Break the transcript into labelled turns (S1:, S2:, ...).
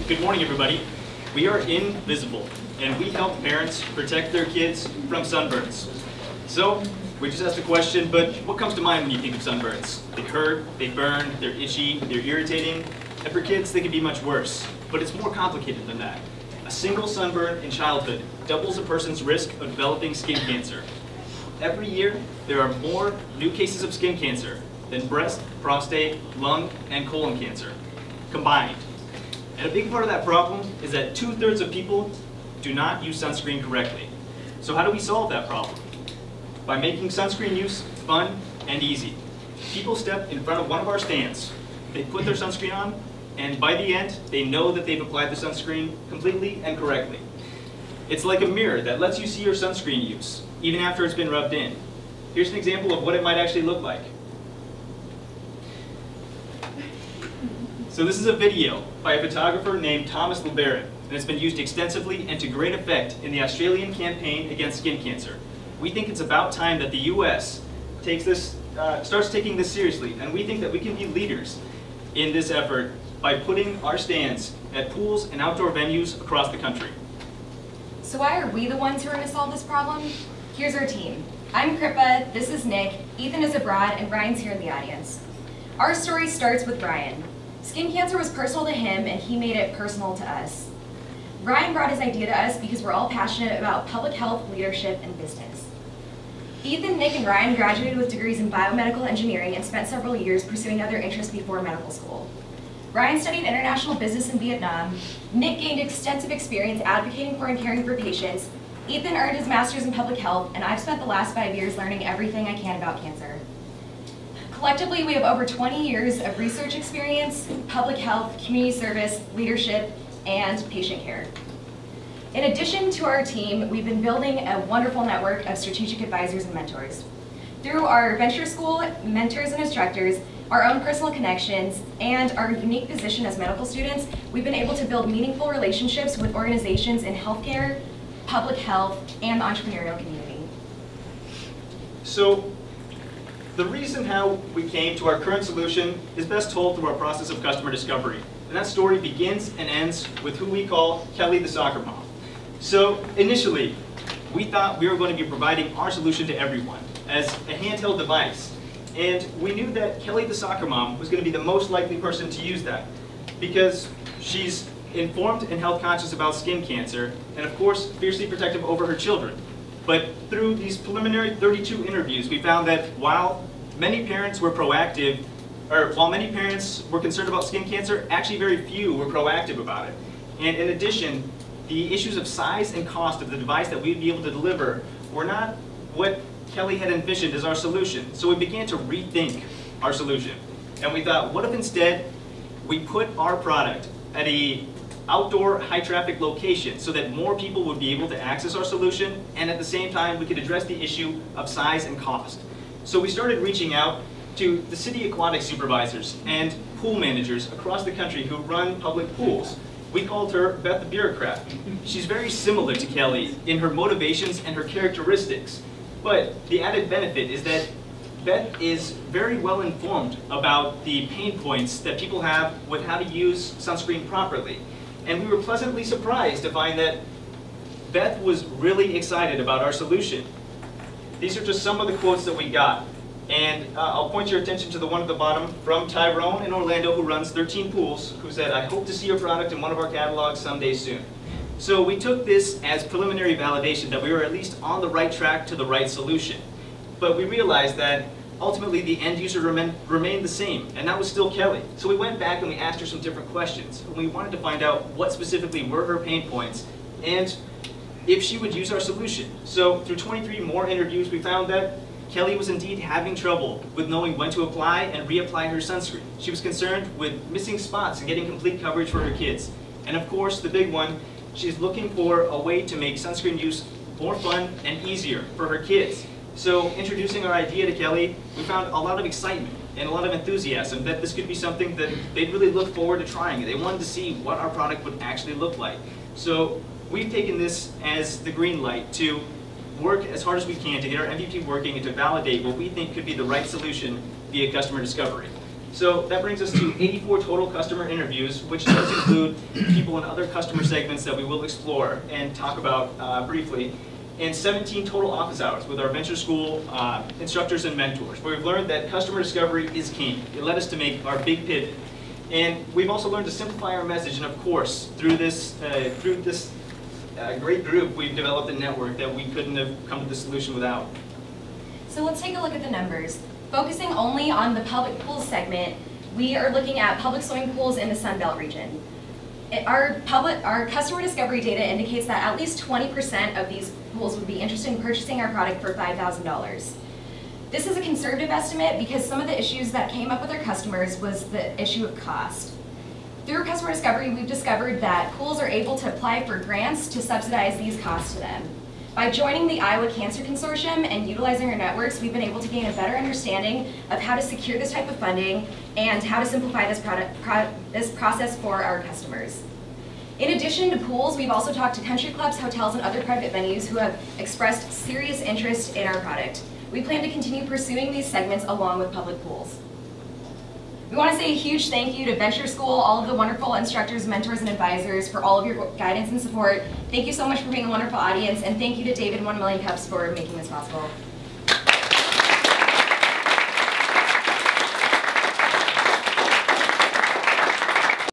S1: Good morning, everybody. We are inVisible, and we help parents protect their kids from sunburns. So, we just asked a question, but what comes to mind when you think of sunburns? They hurt, they burn, they're itchy, they're irritating, and for kids they can be much worse. But it's more complicated than that. A single sunburn in childhood doubles a person's risk of developing skin cancer. Every year, there are more new cases of skin cancer than breast, prostate, lung, and colon cancer combined. And a big part of that problem is that 2/3 of people do not use sunscreen correctly. So how do we solve that problem? By making sunscreen use fun and easy. People step in front of one of our stands, they put their sunscreen on, and by the end, they know that they've applied the sunscreen completely and correctly. It's like a mirror that lets you see your sunscreen use, even after it's been rubbed in. Here's an example of what it might actually look like. So this is a video by a photographer named Thomas LeBaron, and it's been used extensively and to great effect in the Australian campaign against skin cancer. We think it's about time that the US starts taking this seriously, and we think that we can be leaders in this effort by putting our stands at pools and outdoor venues across the country.
S2: So why are we the ones who are going to solve this problem? Here's our team. I'm Kripa, this is Nick, Ethan is abroad, and Brian's here in the audience. Our story starts with Brian. Skin cancer was personal to him, and he made it personal to us. Brian brought his idea to us because we're all passionate about public health, leadership, and business. Ethan, Nick, and Ryan graduated with degrees in biomedical engineering and spent several years pursuing other interests before medical school. Brian studied international business in Vietnam. Nick gained extensive experience advocating for and caring for patients. Ethan earned his master's in public health, and I've spent the last 5 years learning everything I can about cancer. Collectively, we have over 20 years of research experience, public health, community service, leadership, and patient care. In addition to our team, we've been building a wonderful network of strategic advisors and mentors. Through our venture school, mentors and instructors, our own personal connections, and our unique position as medical students, we've been able to build meaningful relationships with organizations in healthcare, public health, and the entrepreneurial community.
S1: So, the reason how we came to our current solution is best told through our process of customer discovery. And that story begins and ends with who we call Kelly the soccer mom. So initially, we thought we were going to be providing our solution to everyone as a handheld device. And we knew that Kelly the soccer mom was going to be the most likely person to use that because she's informed and health conscious about skin cancer and of course fiercely protective over her children. But through these preliminary 32 interviews, we found that while many parents were proactive, or while many parents were concerned about skin cancer, actually very few were proactive about it. And in addition, the issues of size and cost of the device that we'd be able to deliver were not what Kelly had envisioned as our solution. So we began to rethink our solution. And we thought, what if instead we put our product at an outdoor high traffic location so that more people would be able to access our solution, and at the same time we could address the issue of size and cost. So we started reaching out to the city aquatic supervisors and pool managers across the country who run public pools. We called her Beth the Bureaucrat. She's very similar to Kelly in her motivations and her characteristics, but the added benefit is that Beth is very well informed about the pain points that people have with how to use sunscreen properly. And we were pleasantly surprised to find that Beth was really excited about our solution. These are just some of the quotes that we got. And I'll point your attention to the one at the bottom from Tyrone in Orlando, who runs 13 pools, who said, "I hope to see your product in one of our catalogs someday soon." So we took this as preliminary validation that we were at least on the right track to the right solution. But we realized that ultimately the end user remained the same, and that was still Kelly. So we went back and we asked her some different questions. And we wanted to find out what specifically were her pain points and if she would use our solution. So through 23 more interviews, we found that Kelly was indeed having trouble with knowing when to apply and reapply her sunscreen. She was concerned with missing spots and getting complete coverage for her kids. And of course, the big one, she's looking for a way to make sunscreen use more fun and easier for her kids. So introducing our idea to Kelly, we found a lot of excitement and a lot of enthusiasm that this could be something that they'd really look forward to trying. They wanted to see what our product would actually look like. So we've taken this as the green light to work as hard as we can to get our MVP working and to validate what we think could be the right solution via customer discovery. So that brings us to 84 total customer interviews, which does include people in other customer segments that we will explore and talk about briefly, and 17 total office hours with our venture school instructors and mentors, where we've learned that customer discovery is king. It led us to make our big pivot. And we've also learned to simplify our message, and of course, through this great group, we've developed a network that we couldn't have come to the solution without.
S2: So let's take a look at the numbers. Focusing only on the public pools segment, we are looking at public swimming pools in the Sun Belt region. Our customer discovery data indicates that at least 20% of these pools would be interested in purchasing our product for $5,000. This is a conservative estimate because some of the issues that came up with our customers was the issue of cost. Through customer discovery, we've discovered that pools are able to apply for grants to subsidize these costs to them. By joining the Iowa Cancer Consortium and utilizing our networks, we've been able to gain a better understanding of how to secure this type of funding and how to simplify this process for our customers. In addition to pools, we've also talked to country clubs, hotels, and other private venues who have expressed serious interest in our product. We plan to continue pursuing these segments along with public pools. We want to say a huge thank you to Venture School, all of the wonderful instructors, mentors, and advisors for all of your guidance and support. Thank you so much for being a wonderful audience, and thank you to David 1 Million Cups for making this possible.